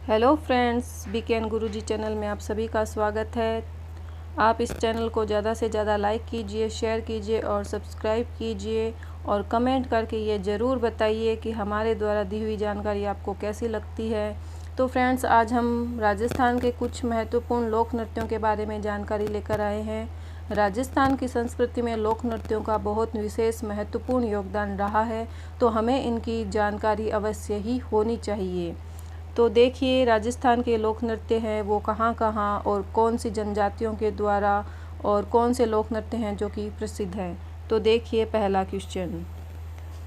Hello friends, बीकेएन गुरुजी channel में आप सभी का स्वागत है। आप इस चैनल को ज़्यादा से ज़्यादा लाइक कीजिए, शेयर कीजिए और सब्सक्राइब कीजिए और कमेंट करके ये ज़रूर बताइए कि हमारे द्वारा दी हुई जानकारी आपको कैसी लगती है। तो फ्रेंड्स, आज हम राजस्थान के कुछ महत्वपूर्ण लोक नृत्यों के बारे में जानकारी लेकर आए हैं। राजस्थान की संस्कृति में लोक नृत्यों का बहुत विशेष महत्वपूर्ण योगदान रहा है, तो हमें इनकी जानकारी अवश्य ही होनी चाहिए। तो देखिए, राजस्थान के लोक नृत्य हैं वो कहाँ कहाँ और कौन सी जनजातियों के द्वारा और कौन से लोक नृत्य हैं जो कि प्रसिद्ध हैं। तो देखिए, पहला क्वेश्चन,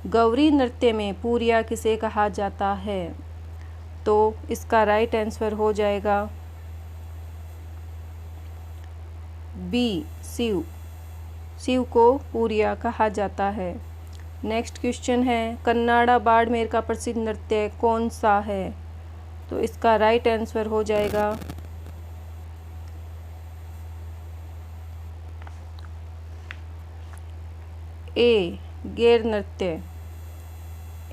गौरी नृत्य में पूरिया किसे कहा जाता है? तो इसका राइट आंसर हो जाएगा बी, शिव। शिव को पूरिया कहा जाता है। नेक्स्ट क्वेश्चन है, कन्नाडा बाड़मेर का प्रसिद्ध नृत्य कौन सा है? तो इसका राइट आंसर हो जाएगा ए, गेर नृत्य।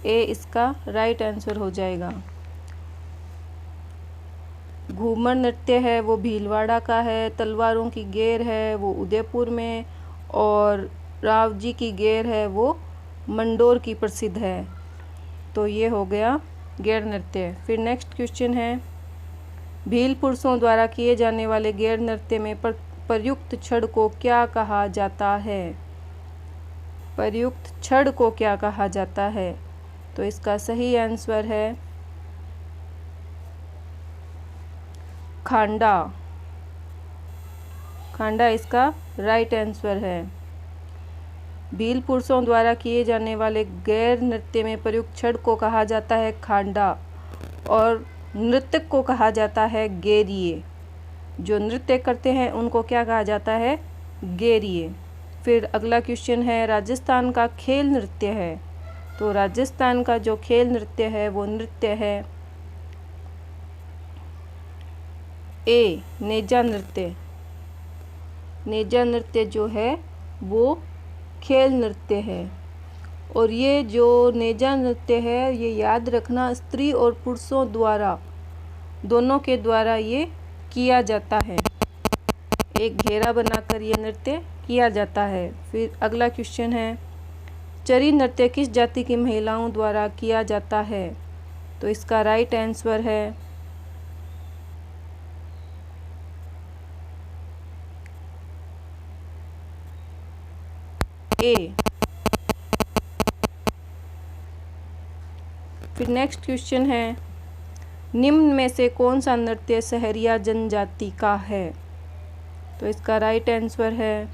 ए इसका राइट आंसर हो जाएगा। घूमर नृत्य है वो भीलवाड़ा का है। तलवारों की गेर है वो उदयपुर में, और राव जी की गेर है वो मंडोर की प्रसिद्ध है। तो ये हो गया गेर नृत्य। फिर नेक्स्ट क्वेश्चन है, भील पुरुषों द्वारा किए जाने वाले गेर नृत्य में प्रयुक्त छड़ को क्या कहा जाता है? प्रयुक्त छड़ को क्या कहा जाता है? तो इसका सही आंसर है खांडा। खांडा इसका राइट आंसर है। भील पुरुषों द्वारा किए जाने वाले गैर नृत्य में प्रयुक्त छड़ को कहा जाता है खांडा, और नृत्यक को कहा जाता है गेरिए। जो नृत्य करते हैं उनको क्या कहा जाता है? गेरिए। फिर अगला क्वेश्चन है, राजस्थान का खेल नृत्य है। तो राजस्थान का जो खेल नृत्य है वो नृत्य है ए, नेजा नृत्य। नेजा नृत्य जो है वो खेल नृत्य है। और ये जो नेजा नृत्य है ये याद रखना, स्त्री और पुरुषों द्वारा, दोनों के द्वारा ये किया जाता है। एक घेरा बनाकर ये नृत्य किया जाता है। फिर अगला क्वेश्चन है, चरी नृत्य किस जाति की महिलाओं द्वारा किया जाता है? तो इसका राइट आंसर है ए। फिर नेक्स्ट क्वेश्चन है, निम्न में से कौन सा नृत्य सहरिया जनजाति का है? तो इसका राइट आंसर है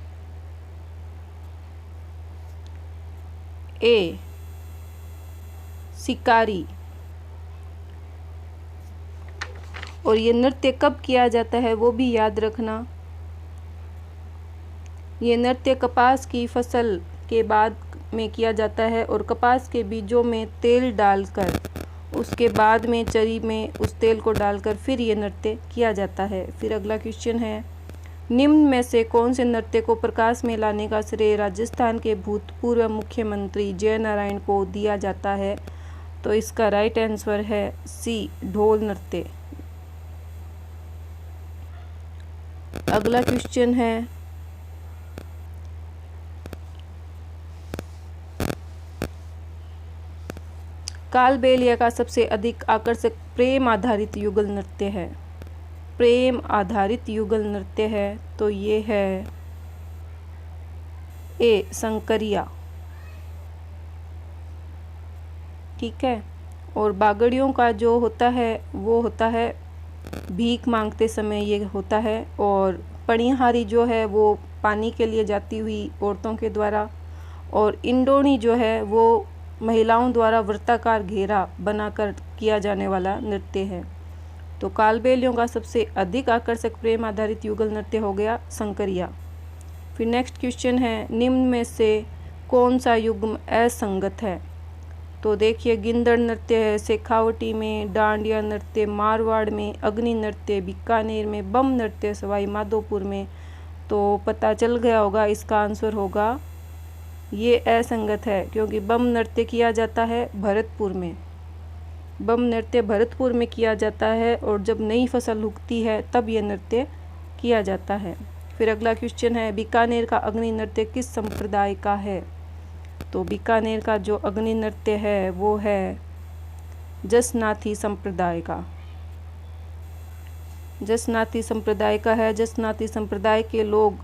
ए, शिकारी। और ये नृत्य कब किया जाता है वो भी याद रखना। ये नृत्य कपास की फसल के बाद में किया जाता है, और कपास के बीजों में तेल डालकर उसके बाद में चरी में उस तेल को डालकर फिर ये नृत्य किया जाता है। फिर अगला क्वेश्चन है, निम्न में से कौन से नृत्य को प्रकाश में लाने का श्रेय राजस्थान के भूतपूर्व मुख्यमंत्री जयनारायण को दिया जाता है? तो इसका राइट आंसर है सी, ढोल नृत्य। अगला क्वेश्चन है, कालबेलिया का सबसे अधिक आकर्षक प्रेम आधारित युगल नृत्य है। प्रेम आधारित युगल नृत्य है तो ये है ए, संकरिया। ठीक है। और बागड़ियों का जो होता है वो होता है भीख मांगते समय ये होता है, और पणिहारी जो है वो पानी के लिए जाती हुई औरतों के द्वारा, और इंडोनी जो है वो महिलाओं द्वारा वृत्ताकार घेरा बनाकर किया जाने वाला नृत्य है। तो कालबेलियों का सबसे अधिक आकर्षक प्रेम आधारित युगल नृत्य हो गया संकरिया। फिर नेक्स्ट क्वेश्चन है, निम्न में से कौन सा युग्म असंगत है? तो देखिए, गिंदड़ नृत्य है शेखावटी में, डांडिया नृत्य मारवाड़ में, अग्नि नृत्य बीकानेर में, बम नृत्य सवाई माधोपुर में। तो पता चल गया होगा, इसका आंसर होगा ये असंगत है, क्योंकि बम नृत्य किया जाता है भरतपुर में। बम नृत्य भरतपुर में किया जाता है और जब नई फसल उगती है तब यह नृत्य किया जाता है। फिर अगला क्वेश्चन है, बीकानेर का अग्नि नृत्य किस संप्रदाय का है? तो बीकानेर का जो अग्नि नृत्य है वो है जसनाथी संप्रदाय का। जसनाथी संप्रदाय का है। जसनाथी संप्रदाय के लोग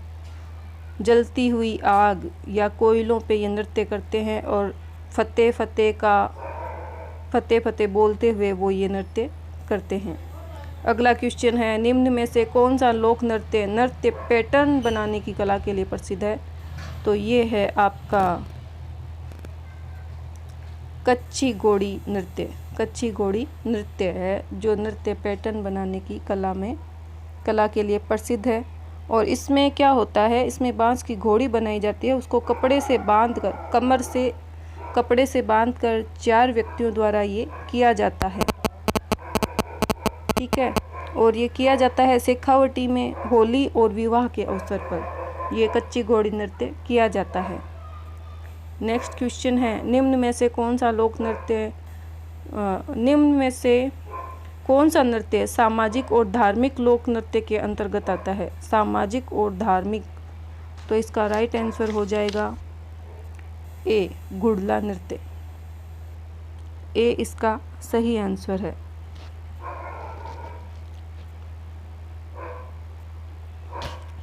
जलती हुई आग या कोयलों पे ये नृत्य करते हैं और फतेह फतेह बोलते हुए वो ये नृत्य करते हैं। अगला क्वेश्चन है, निम्न में से कौन सा लोक नृत्य पैटर्न बनाने की कला के लिए प्रसिद्ध है? तो ये है आपका कच्ची घोड़ी नृत्य। कच्ची घोड़ी नृत्य है जो नृत्य पैटर्न बनाने की कला के लिए प्रसिद्ध है। और इसमें क्या होता है, इसमें बांस की घोड़ी बनाई जाती है, उसको कपड़े से बांधकर 4 व्यक्तियों द्वारा ये किया जाता है। ठीक है, और ये किया जाता है शेखावटी में होली और विवाह के अवसर पर ये कच्ची घोड़ी नृत्य किया जाता है। नेक्स्ट क्वेश्चन है, निम्न में से कौन सा नृत्य सामाजिक और धार्मिक लोक नृत्य के अंतर्गत आता है? सामाजिक और धार्मिक, तो इसका राइट आंसर हो जाएगा ए, गुड़ला नृत्य। ए इसका सही आंसर है।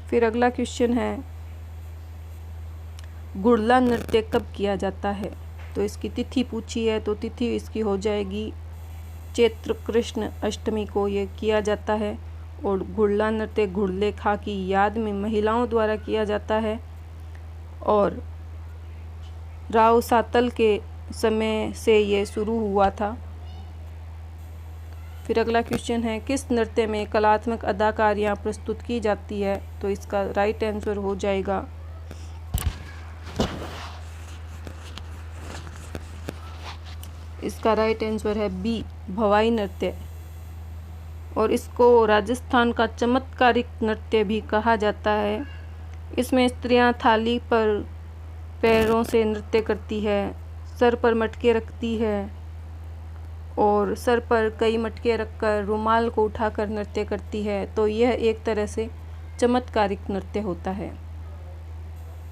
फिर अगला क्वेश्चन है, गुड़ला नृत्य कब किया जाता है? तो इसकी तिथि पूछी है, तो तिथि इसकी हो जाएगी चैत्र कृष्ण अष्टमी को ये किया जाता है। और गुड़ला नृत्य घुड़लेखा की याद में महिलाओं द्वारा किया जाता है और राव सातल के समय से ये शुरू हुआ था। फिर अगला क्वेश्चन है, किस नृत्य में कलात्मक अदाकारियाँ प्रस्तुत की जाती है? तो इसका राइट आंसर हो जाएगा बी, भवाई नृत्य। और इसको राजस्थान का चमत्कारिक नृत्य भी कहा जाता है। इसमें स्त्रियां थाली पर पैरों से नृत्य करती है, सर पर मटके रखती है और सर पर कई मटके रखकर रुमाल को उठाकर नृत्य करती है। तो यह एक तरह से चमत्कारिक नृत्य होता है।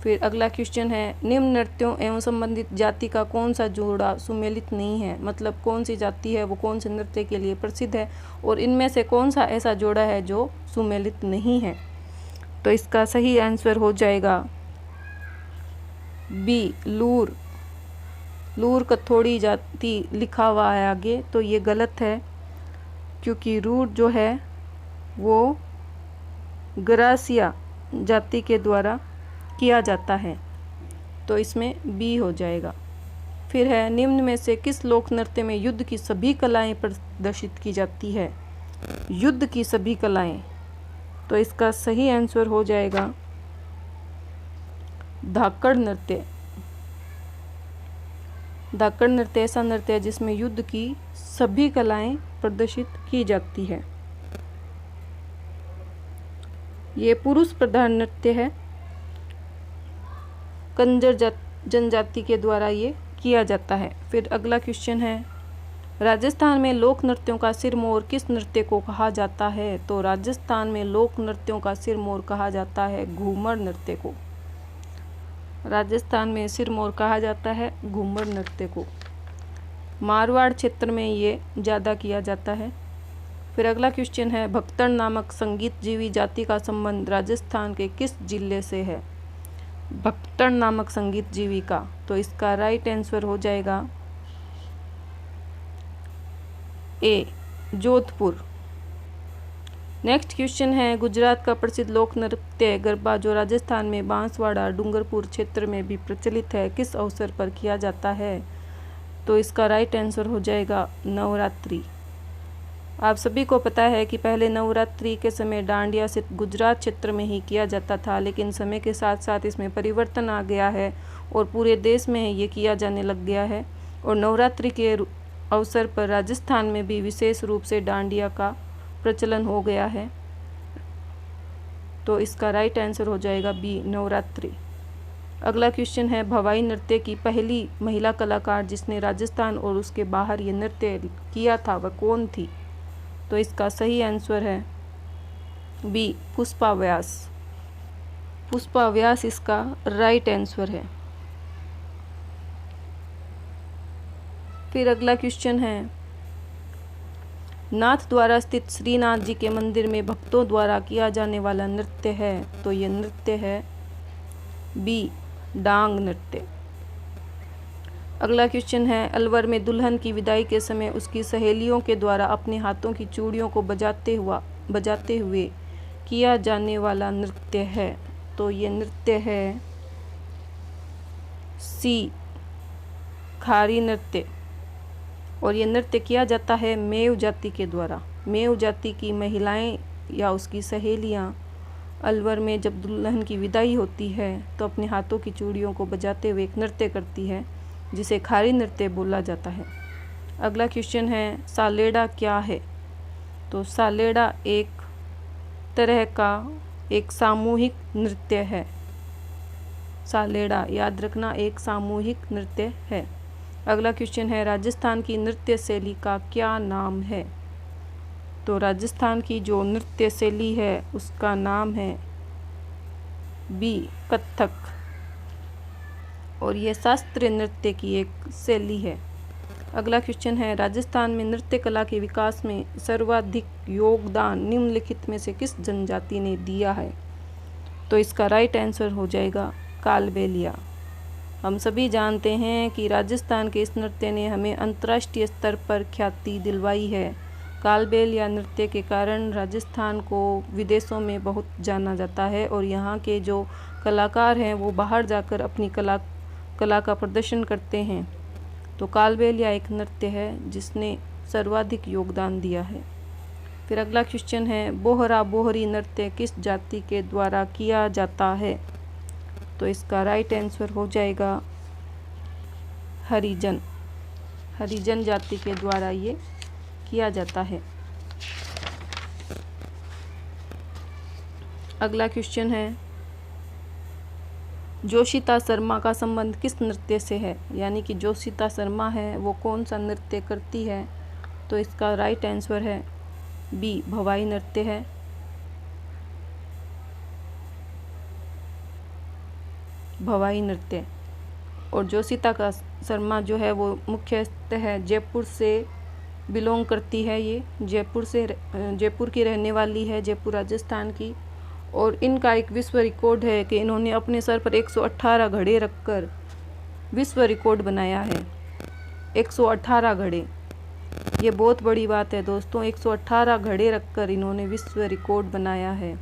फिर अगला क्वेश्चन है, निम्न नृत्यों एवं संबंधित जाति का कौन सा जोड़ा सुमेलित नहीं है? मतलब कौन सी जाति है वो कौन से नृत्य के लिए प्रसिद्ध है और इनमें से कौन सा ऐसा जोड़ा है जो सुमेलित नहीं है? तो इसका सही आंसर हो जाएगा बी, लूर। लूर कथोड़ी जाति लिखा हुआ है आगे, तो ये गलत है क्योंकि लूर जो है वो ग्रासिया जाति के द्वारा किया जाता है। तो इसमें बी हो जाएगा। फिर है, निम्न में से किस लोक नृत्य में युद्ध की सभी कलाएं प्रदर्शित की जाती है? युद्ध की सभी कलाएं, तो इसका सही आंसर हो जाएगा धाकड़ नृत्य। धाकड़ नृत्य ऐसा नृत्य है जिसमें युद्ध की सभी कलाएं प्रदर्शित की जाती है। ये पुरुष प्रधान नृत्य है, कंजर जनजाति के द्वारा ये किया जाता है। फिर अगला क्वेश्चन है, राजस्थान में लोक नृत्यों का सिरमौर किस नृत्य को कहा जाता है? तो राजस्थान में लोक नृत्यों का सिरमौर कहा जाता है घूमर नृत्य को। राजस्थान में सिरमौर कहा जाता है घूमर नृत्य को। मारवाड़ क्षेत्र में ये ज़्यादा किया जाता है। फिर अगला क्वेश्चन है, भक्तड़ नामक संगीत जीवी जाति का संबंध राजस्थान के किस जिले से है? भक्तड़ नामक संगीत जीवी का, तो इसका राइट आंसर हो जाएगा ए, जोधपुर। नेक्स्ट क्वेश्चन है, गुजरात का प्रसिद्ध लोक नृत्य गरबा जो राजस्थान में बांसवाड़ा डूंगरपुर क्षेत्र में भी प्रचलित है किस अवसर पर किया जाता है? तो इसका राइट आंसर हो जाएगा नवरात्रि। आप सभी को पता है कि पहले नवरात्रि के समय डांडिया सिर्फ गुजरात क्षेत्र में ही किया जाता था, लेकिन समय के साथ साथ इसमें परिवर्तन आ गया है और पूरे देश में ये किया जाने लग गया है। और नवरात्रि के अवसर पर राजस्थान में भी विशेष रूप से डांडिया का प्रचलन हो गया है। तो इसका राइट आंसर हो जाएगा बी, नवरात्रि। अगला क्वेश्चन है, भवाई नृत्य की पहली महिला कलाकार जिसने राजस्थान और उसके बाहर ये नृत्य किया था वह कौन थी? तो इसका सही आंसर है बी, पुष्पा व्यास। पुष्पा व्यास इसका राइट आंसर है। फिर अगला क्वेश्चन है, नाथ द्वारा स्थित श्रीनाथ जी के मंदिर में भक्तों द्वारा किया जाने वाला नृत्य है, तो ये नृत्य है बी, डांग नृत्य। अगला क्वेश्चन है, अलवर में दुल्हन की विदाई के समय उसकी सहेलियों के द्वारा अपने हाथों की चूड़ियों को बजाते हुए किया जाने वाला नृत्य है, तो ये नृत्य है सी, खारी नृत्य। और ये नृत्य किया जाता है मेव जाति के द्वारा। मेव जाति की महिलाएं या उसकी सहेलियां अलवर में जब दुल्हन की विदाई होती है तो अपने हाथों की चूड़ियों को बजाते हुए एक नृत्य करती है जिसे खारी नृत्य बोला जाता है। अगला क्वेश्चन है, सालेड़ा क्या है? तो सालेड़ा एक तरह का एक सामूहिक नृत्य है। सालेड़ा याद रखना, एक सामूहिक नृत्य है। अगला क्वेश्चन है, राजस्थान की नृत्य शैली का क्या नाम है? तो राजस्थान की जो नृत्य शैली है उसका नाम है बी, कथक। और यह शास्त्रीय नृत्य की एक शैली है। अगला क्वेश्चन है, राजस्थान में नृत्य कला के विकास में सर्वाधिक योगदान निम्नलिखित में से किस जनजाति ने दिया है? तो इसका राइट आंसर हो जाएगा कालबेलिया। हम सभी जानते हैं कि राजस्थान के इस नृत्य ने हमें अंतर्राष्ट्रीय स्तर पर ख्याति दिलवाई है। कालबेलिया नृत्य के कारण राजस्थान को विदेशों में बहुत जाना जाता है और यहाँ के जो कलाकार हैं वो बाहर जाकर अपनी कला का प्रदर्शन करते हैं। तो कालबेलिया एक नृत्य है जिसने सर्वाधिक योगदान दिया है। फिर अगला क्वेश्चन है, बोहरा बोहरी नृत्य किस जाति के द्वारा किया जाता है? तो इसका राइट आंसर हो जाएगा हरिजन। हरिजन जाति के द्वारा ये किया जाता है। अगला क्वेश्चन है, जोशिता शर्मा का संबंध किस नृत्य से है? यानी कि जोशिता शर्मा है वो कौन सा नृत्य करती है? तो इसका राइट आंसर है बी, भवाई नृत्य है। भवाई नृत्य। और जोशिता का शर्मा जो है वो मुख्यतः जयपुर से बिलोंग करती है। ये जयपुर की रहने वाली है, जयपुर राजस्थान की। और इनका एक विश्व रिकॉर्ड है कि इन्होंने अपने सर पर 118 घड़े रखकर विश्व रिकॉर्ड बनाया है। 118 घड़े, ये बहुत बड़ी बात है दोस्तों। 118 घड़े रखकर इन्होंने विश्व रिकॉर्ड बनाया है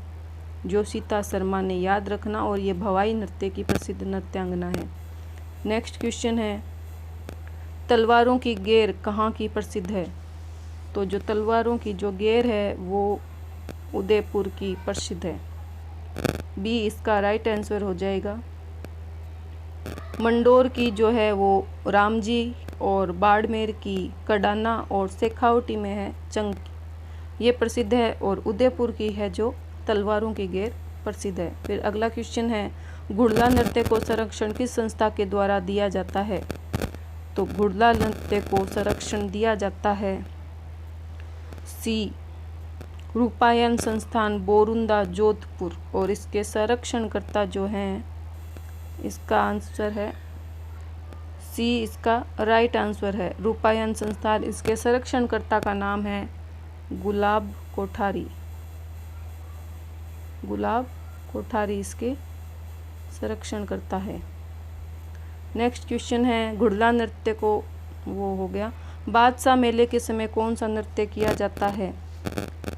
जोशिता शर्मा ने, याद रखना। और ये भवाई नृत्य की प्रसिद्ध नृत्यांगना है। नेक्स्ट क्वेश्चन है, तलवारों की गेर कहाँ की प्रसिद्ध है? तो जो तलवारों की जो गेर है वो उदयपुर की प्रसिद्ध है। बी इसका राइट आंसर हो जाएगा। मंडोर की जो है वो रामजी, और बाड़मेर की कडाना और शेखावटी में है चंकी, ये प्रसिद्ध है। और उदयपुर की है जो तलवारों की गेर प्रसिद्ध है। फिर अगला क्वेश्चन है, घुड़ला नृत्य को संरक्षण किस संस्था के द्वारा दिया जाता है? तो घुड़ला नृत्य को संरक्षण दिया जाता है सी, रूपायन संस्थान बोरुंदा जोधपुर। और इसके संरक्षणकर्ता जो हैं, इसका आंसर है सी, इसका राइट आंसर है रूपायन संस्थान। इसके संरक्षणकर्ता का नाम है गुलाब कोठारी। गुलाब कोठारी इसके संरक्षणकर्ता है। नेक्स्ट क्वेश्चन है, घुड़ला नृत्य को वो हो गया, बादशाह मेले के समय कौन सा नृत्य किया जाता है?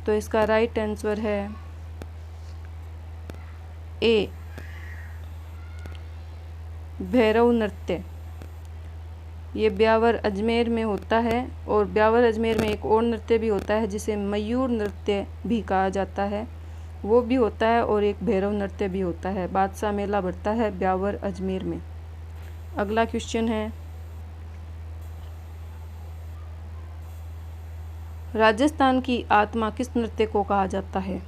तो इसका राइट आंसर है ए, भैरव नृत्य। ये ब्यावर अजमेर में होता है। और ब्यावर अजमेर में एक और नृत्य भी होता है जिसे मयूर नृत्य भी कहा जाता है, वो भी होता है। और एक भैरव नृत्य भी होता है। बादशाह मेला बढ़ता है ब्यावर अजमेर में। अगला क्वेश्चन है, राजस्थान की आत्मा किस नृत्य को कहा जाता है?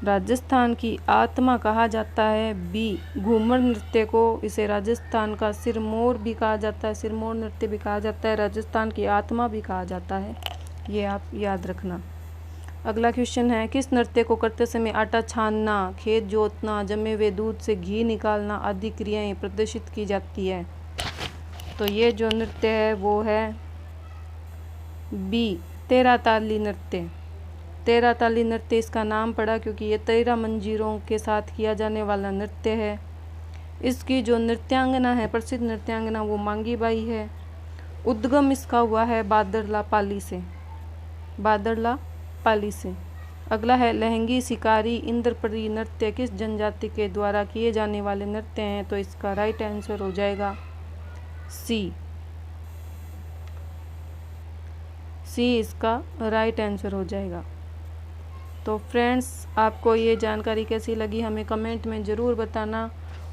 राजस्थान की आत्मा कहा जाता है। बी, घूमर नृत्य को इसे राजस्थान का सिरमौर भी कहा जाता है, सिरमौर नृत्य भी कहा जाता है, राजस्थान की आत्मा भी कहा जाता है। ये आप याद रखना। अगला क्वेश्चन है, किस नृत्य को करते समय आटा छानना, खेत जोतना, जमे हुए दूध से घी निकालना आदि क्रियाएं प्रदर्शित की जाती है? तो ये जो नृत्य है वो है बी, तेरह ताली नृत्य। तेरह ताली नृत्य इसका नाम पड़ा क्योंकि ये 13 मंजीरों के साथ किया जाने वाला नृत्य है। इसकी जो नृत्यांगना है, प्रसिद्ध नृत्यांगना, वो मांगी बाई है। उद्गम इसका हुआ है बादरला पाली से, बादरला पाली से। अगला है, लहंगी, शिकारी, इंद्रपरी नृत्य किस जनजाति के द्वारा किए जाने वाले नृत्य हैं? तो इसका राइट आंसर हो जाएगा सी, सी इसका राइट आंसर हो जाएगा। तो फ्रेंड्स, आपको ये जानकारी कैसी लगी हमें कमेंट में ज़रूर बताना,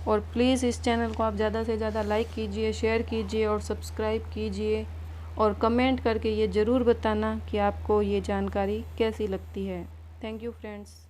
और प्लीज़ इस चैनल को आप ज़्यादा से ज़्यादा लाइक कीजिए, शेयर कीजिए और सब्सक्राइब कीजिए, और कमेंट करके ये ज़रूर बताना कि आपको ये जानकारी कैसी लगती है। Thank you friends.